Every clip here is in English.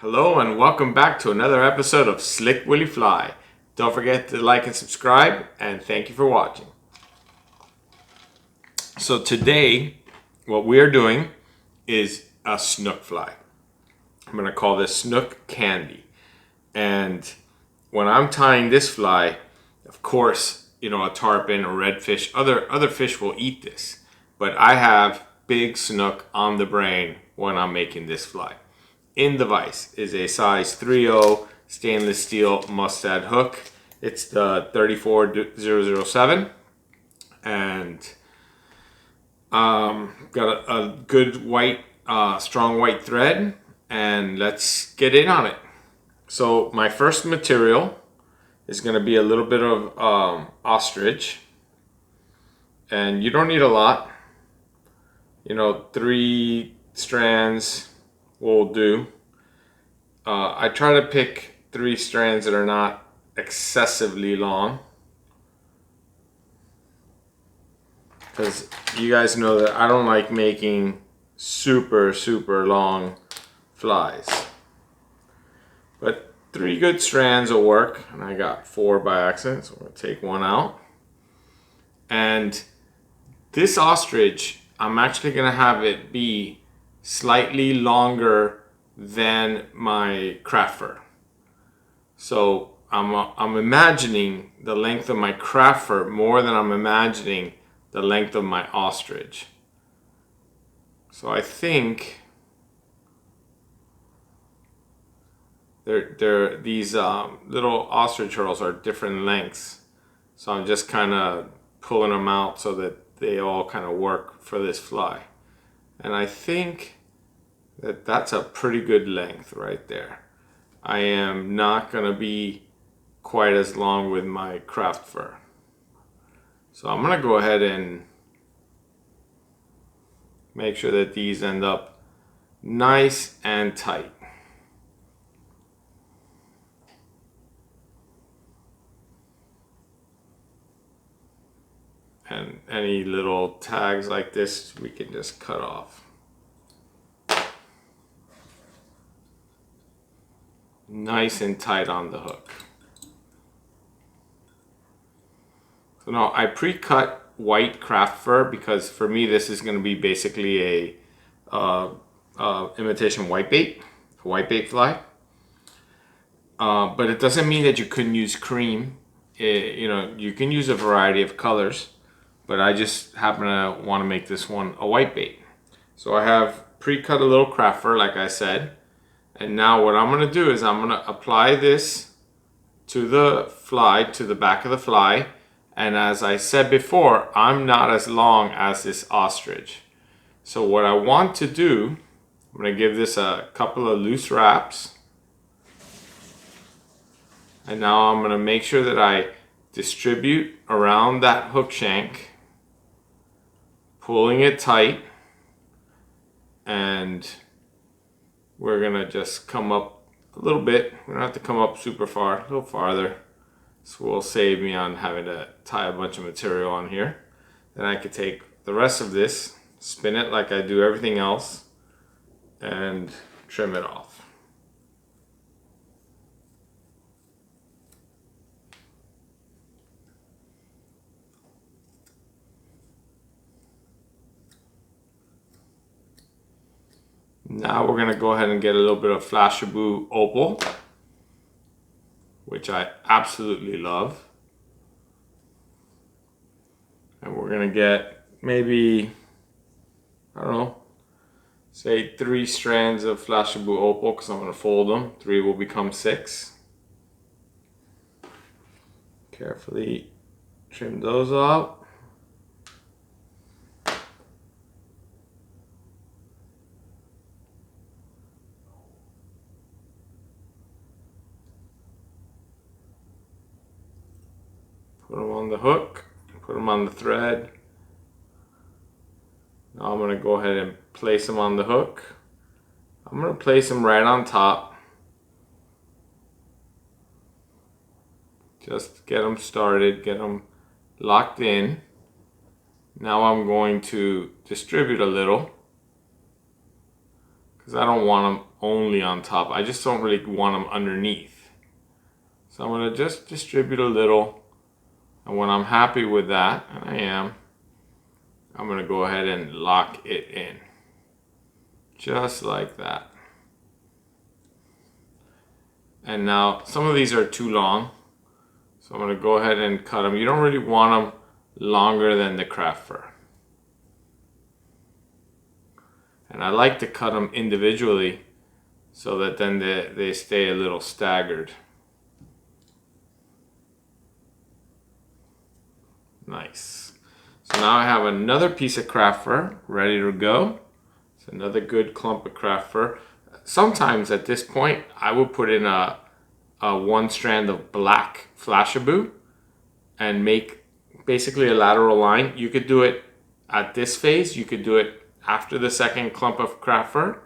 Hello and welcome back to another episode of Slick Willy Fly. Don't forget to like and subscribe, and thank you for watching. So today, what we are doing is a snook fly. I'm going to call this Snook Candy. And when I'm tying this fly, of course, a tarpon or redfish, other fish will eat this. But I have big snook on the brain when I'm making this fly. In the vise is a size 3/0 stainless steel mustad hook. It's the 34007 and got a good white, strong white thread, and let's get in on it. So my first material is going to be a little bit of ostrich, and you don't need a lot. 3 strands will do. I try to pick 3 strands that are not excessively long, because you guys know that I don't like making super long flies, but 3 good strands will work, and I got 4 by accident, so I'm going to take 1 out. And this ostrich, I'm actually going to have it be slightly longer than my craft fur. So I'm imagining the length of my craft fur more than I'm imagining the length of my ostrich. So I think these little ostrich hurls are different lengths. So I'm just kind of pulling them out so that they all kind of work for this fly. And I think that's a pretty good length right there. I am not going to be quite as long with my craft fur. So I'm going to go ahead and make sure that these end up nice and tight. And any little tags like this, we can just cut off. Nice and tight on the hook. So now I pre-cut white craft fur because for me this is going to be basically a imitation whitebait, a whitebait fly. But it doesn't mean that you couldn't use cream. You can use a variety of colors, but I just happen to want to make this one a whitebait. So I have pre-cut a little craft fur, like I said. And now what I'm going to do is I'm going to apply this to the fly, to the back of the fly. And as I said before, I'm not as long as this ostrich. So what I want to do, I'm going to give this a couple of loose wraps. And now I'm going to make sure that I distribute around that hook shank, pulling it tight, and we're gonna just come up a little bit. We don't have to come up super far, a little farther. This will save me on having to tie a bunch of material on here. Then I could take the rest of this, spin it like I do everything else, and trim it off. Now we're going to go ahead and get a little bit of Flashabou Opal, which I absolutely love. And we're going to get maybe, I don't know, say 3 strands of Flashabou Opal, because I'm going to fold them. 3 will become 6. Carefully trim those out. Put them on the hook, put them on the thread. Now I'm going to go ahead and place them on the hook. I'm going to place them right on top. Just get them started, get them locked in. Now I'm going to distribute a little, because I don't want them only on top. I just don't really want them underneath. So I'm going to just distribute a little. And when I'm happy with that, and I am, I'm going to go ahead and lock it in. Just like that. And now some of these are too long. So I'm going to go ahead and cut them. You don't really want them longer than the craft fur. And I like to cut them individually so that then they stay a little staggered. Nice. So now I have another piece of craft fur ready to go. It's another good clump of craft fur. Sometimes at this point I would put in a one strand of black Flashabou and make basically a lateral line. You could do it at this phase, you could do it after the second clump of craft fur,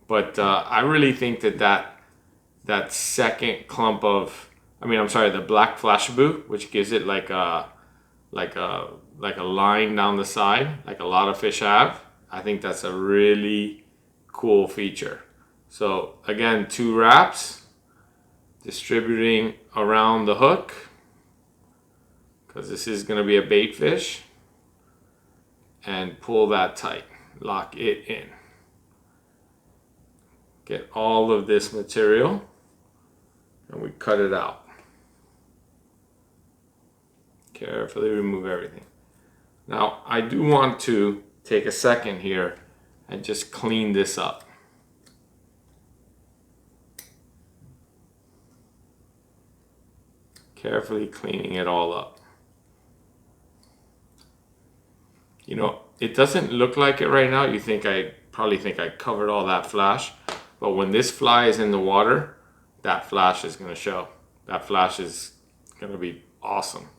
but I really think that second clump of, the black Flashabou, which gives it like a line down the side, like a lot of fish have. I think that's a really cool feature. So again, 2 wraps, distributing around the hook, because this is going to be a bait fish, and pull that tight, lock it in. Get all of this material and we cut it out. Carefully remove everything. Now I do want to take a second here and just clean this up. Carefully cleaning it all up. You know, it doesn't look like it right now. You probably think I covered all that flash, but when this fly is in the water, that flash is going to show. That flash is going to be awesome.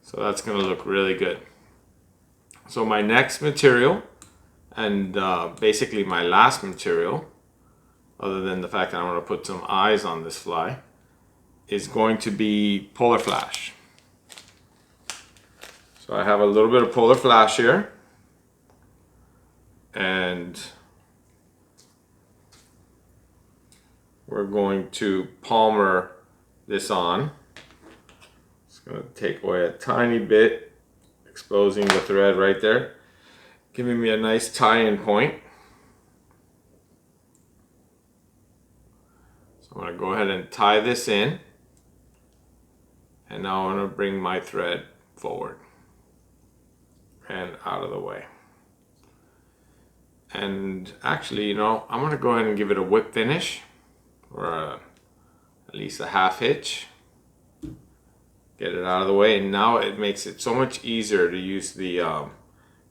So that's going to look really good. So my next material, and basically my last material, other than the fact that I'm going to put some eyes on this fly, is going to be polar flash. So I have a little bit of polar flash here, and we're going to palmer this on. It's going to take away a tiny bit, exposing the thread right there, giving me a nice tie-in point. So I'm going to go ahead and tie this in, and now I'm going to bring my thread forward and out of the way. And actually, you know, I'm going to go ahead and give it a whip finish, or at least a half hitch. Get it out of the way, and now it makes it so much easier to use the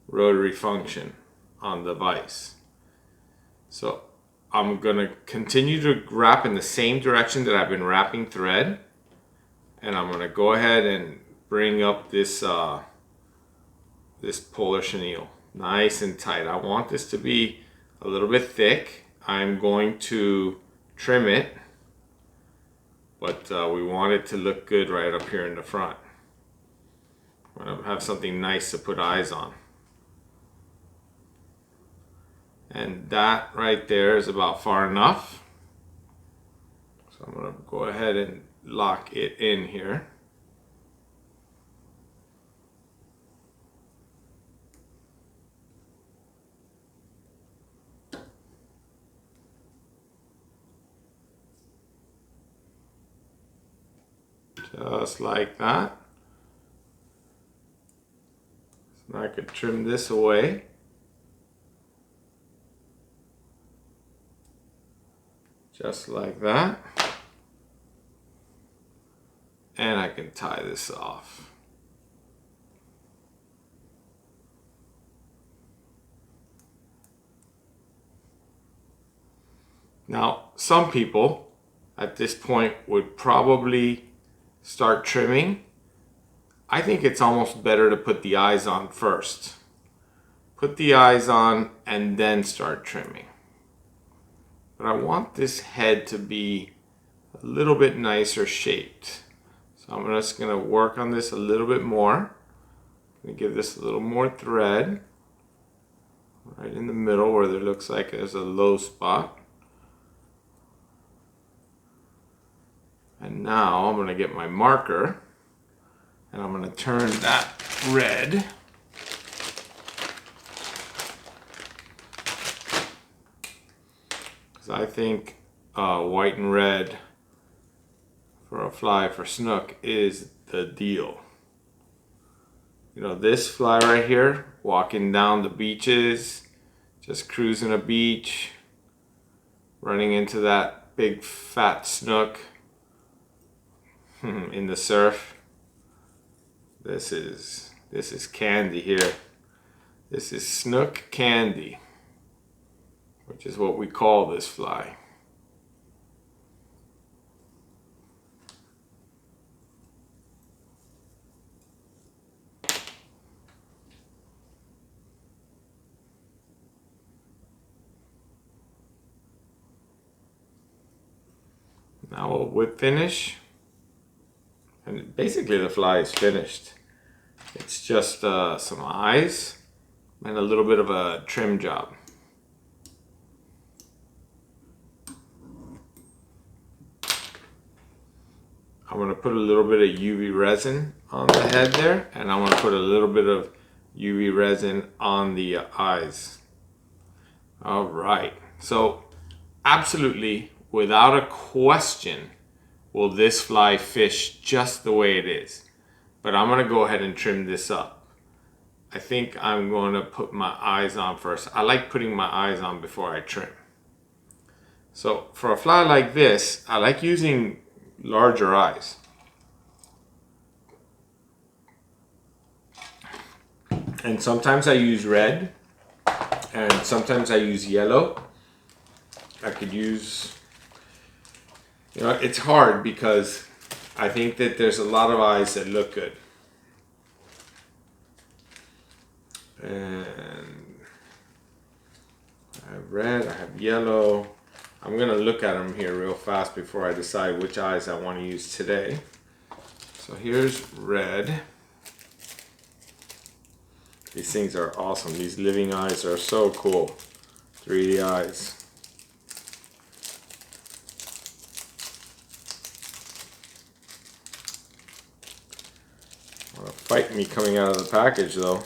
rotary function on the vise. So I'm going to continue to wrap in the same direction that I've been wrapping thread, and I'm going to go ahead and bring up this this polar chenille nice and tight. I want this to be a little bit thick. I'm going to trim it, but we want it to look good right up here in the front. I want to have something nice to put eyes on. And that right there is about far enough. So I'm going to go ahead and lock it in here. Just like that. So now I could trim this away. Just like that. And I can tie this off. Now, some people at this point would probably start trimming. I think it's almost better to put the eyes on first. Put the eyes on and then start trimming. But I want this head to be a little bit nicer shaped. So I'm just going to work on this a little bit more. I'm going to give this a little more thread. right in the middle where there looks like there's a low spot. And now I'm going to get my marker and I'm going to turn that red because I think white and red for a fly for snook is the deal. You know, this fly right here, walking down the beaches, just cruising a beach, running into that big fat snook in the surf. This is candy here. This is snook candy, which is what we call this fly. Now we'll whip finish, and basically the fly is finished. It's just some eyes and a little bit of a trim job. I'm going to put a little bit of UV resin on the head there, and I'm going to put a little bit of UV resin on the eyes. All right, so absolutely, without a question, will this fly fish just the way it is. But I'm going to go ahead and trim this up. I think I'm going to put my eyes on first. I like putting my eyes on before I trim. So for a fly like this, I like using larger eyes. And sometimes I use red, and sometimes I use yellow. I could use, you know, it's hard because I think that there's a lot of eyes that look good. And I have red, I have yellow. I'm gonna look at them here real fast before I decide which eyes I want to use today. So here's red. These things are awesome. These living eyes are so cool. 3D eyes. Want to fight me coming out of the package though.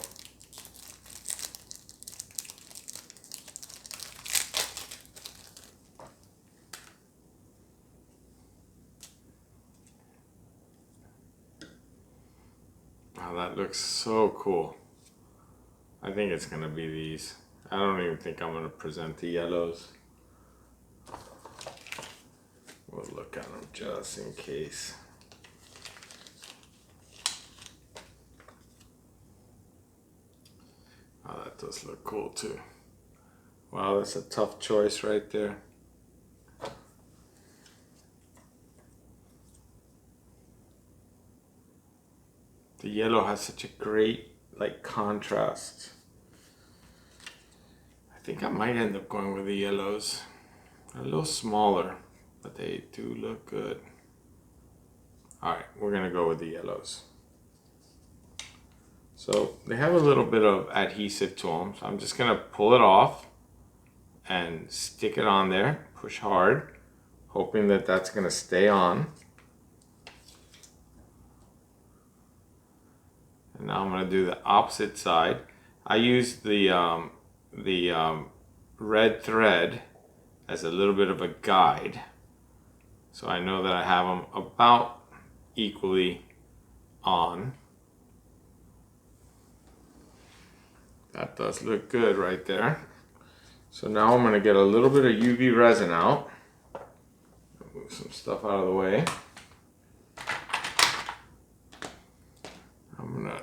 Wow, that looks so cool. I think it's gonna be these. I don't even think I'm gonna present the yellows. We'll look at them just in case. Oh, that does look cool too. Wow, that's a tough choice right there. The yellow has such a great contrast. I think I might end up going with the yellows. They're a little smaller, but they do look good. All right, we're gonna go with the yellows. So they have a little bit of adhesive to them, so I'm just gonna pull it off and stick it on there, push hard, hoping that that's gonna stay on. And now I'm gonna do the opposite side. I use the red thread as a little bit of a guide, so I know that I have them about equally on. That does look good right there. So now I'm gonna get a little bit of UV resin out. Move some stuff out of the way. I'm gonna,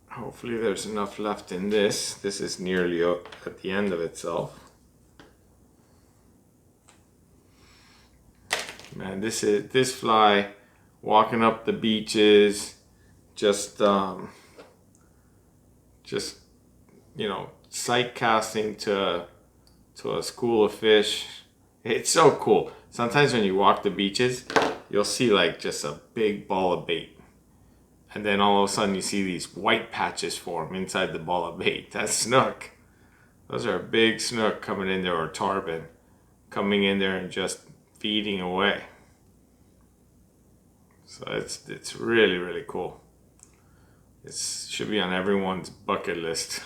hopefully there's enough left in this. This is nearly at the end of itself. Man, this fly walking up the beaches, just you know, sight casting to a school of fish. It's so cool. Sometimes when you walk the beaches, you'll see like just a big ball of bait. And then all of a sudden you see these white patches form inside the ball of bait. That's snook. Those are big snook coming in there, or tarpon coming in there and just feeding away. So it's really, really cool. It should be on everyone's bucket list.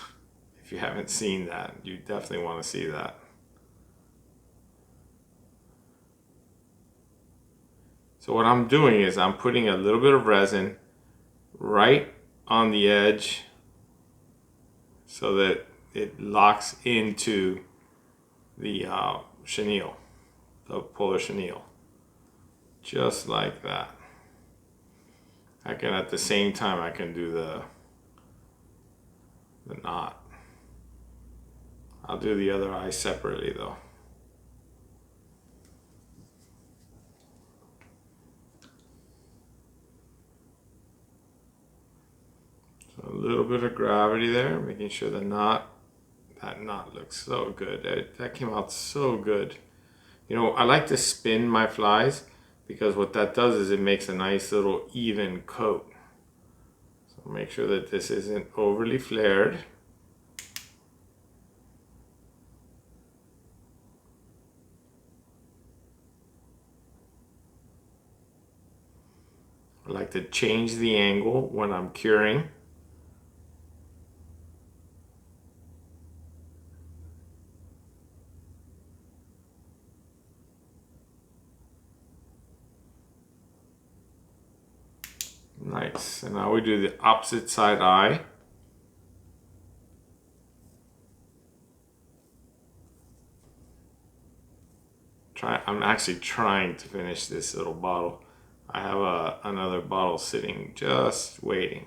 If you haven't seen that, you definitely want to see that. So what I'm doing is I'm putting a little bit of resin right on the edge so that it locks into the chenille, the polar chenille, just like that. I can, at the same time, I can do the knot. I'll do the other eye separately though. So a little bit of gravity there, making sure that knot looks so good. That came out so good. You know, I like to spin my flies because what that does is it makes a nice little even coat. So make sure that this isn't overly flared. I like to change the angle when I'm curing. Nice. And now we do the opposite side eye. I'm actually trying to finish this little bottle. I have another bottle sitting just waiting.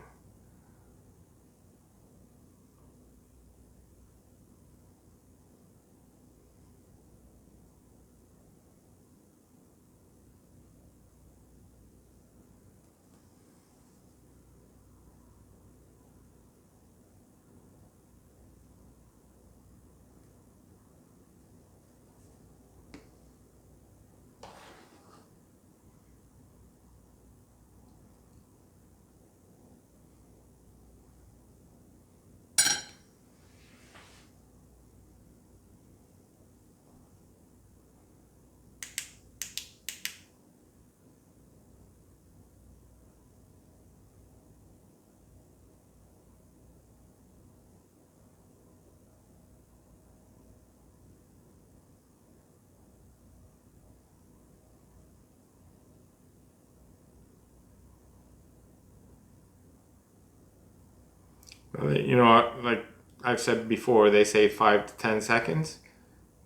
You know, like I've said before, they say 5 to 10 seconds,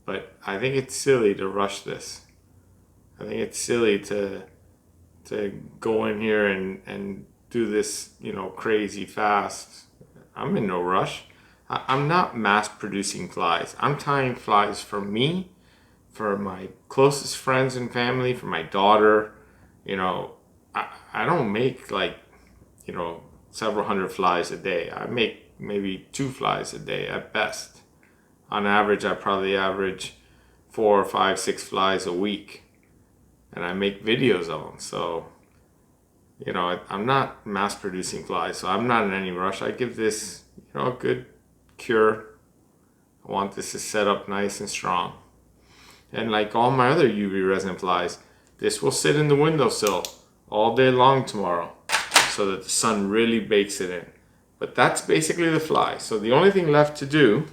but I think it's silly to rush this. I think it's silly to go in here and do this, you know, crazy fast. I'm in no rush. I'm not mass producing flies. I'm tying flies for me, for my closest friends and family, for my daughter. You know, I don't make like, you know, several hundred flies a day. I make maybe 2 flies a day at best. On average, I probably average 4, 5, 6 flies a week. And I make videos of them. So, you know, I'm not mass producing flies, so I'm not in any rush. I give this, you know, a good cure. I want this to set up nice and strong. And like all my other UV resin flies, this will sit in the windowsill all day long tomorrow so that the sun really bakes it in. But that's basically the fly. So the only thing left to do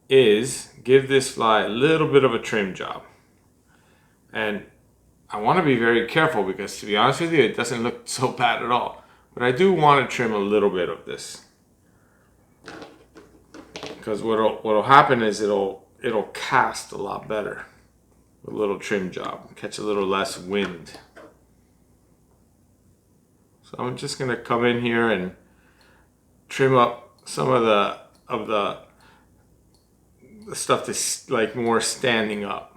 is give this fly a little bit of a trim job. And I want to be very careful because, to be honest with you, it doesn't look so bad at all. But I do want to trim a little bit of this. Because what'll happen is it'll cast a lot better. A little trim job, catch a little less wind. So I'm just gonna come in here and trim up some of the stuff that's like more standing up.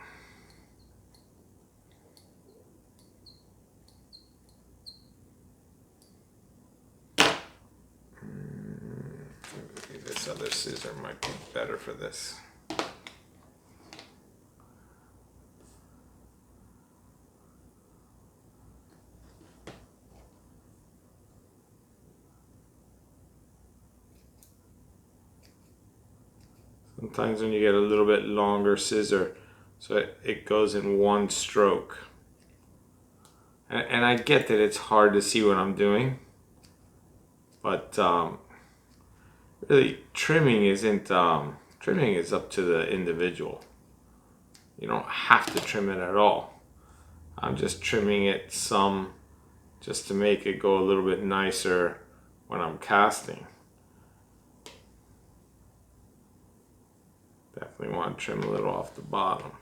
Maybe this other scissor might be better for this. Sometimes when you get a little bit longer scissor, so it goes in one stroke. And I get that it's hard to see what I'm doing, but really trimming isn't, trimming is up to the individual. You don't have to trim it at all. I'm just trimming it some just to make it go a little bit nicer when I'm casting. Definitely want to trim a little off the bottom.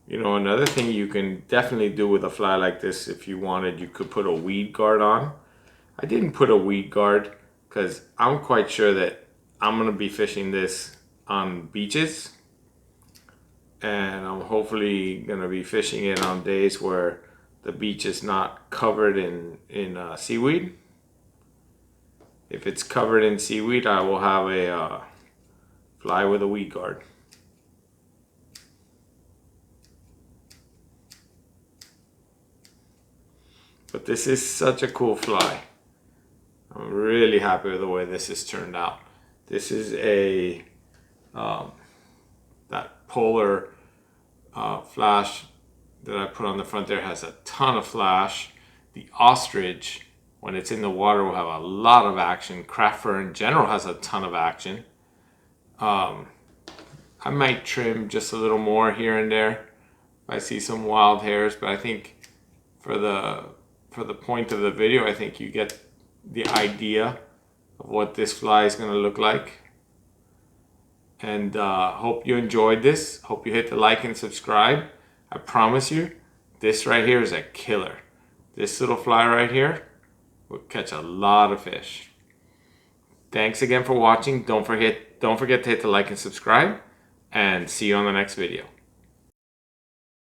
You know, another thing you can definitely do with a fly like this, if you wanted, you could put a weed guard on. I didn't put a weed guard because I'm quite sure that I'm going to be fishing this on beaches. And I'm hopefully going to be fishing it on days where the beach is not covered in seaweed. If it's covered in seaweed, I will have a fly with a weed guard. But this is such a cool fly. I'm really happy with the way this has turned out. This is a that polar flash that I put on the front there has a ton of flash. The ostrich, when it's in the water, will have a lot of action. Craft fur in general has a ton of action. I might trim just a little more here and there if I see some wild hairs, but I think for the point of the video, I think you get the idea of what this fly is going to look like. And hope you enjoyed this. Hope you hit the like and subscribe. I promise you, this right here is a killer. This little fly right here will catch a lot of fish. Thanks again for watching. Don't forget to hit the like and subscribe, and see you on the next video.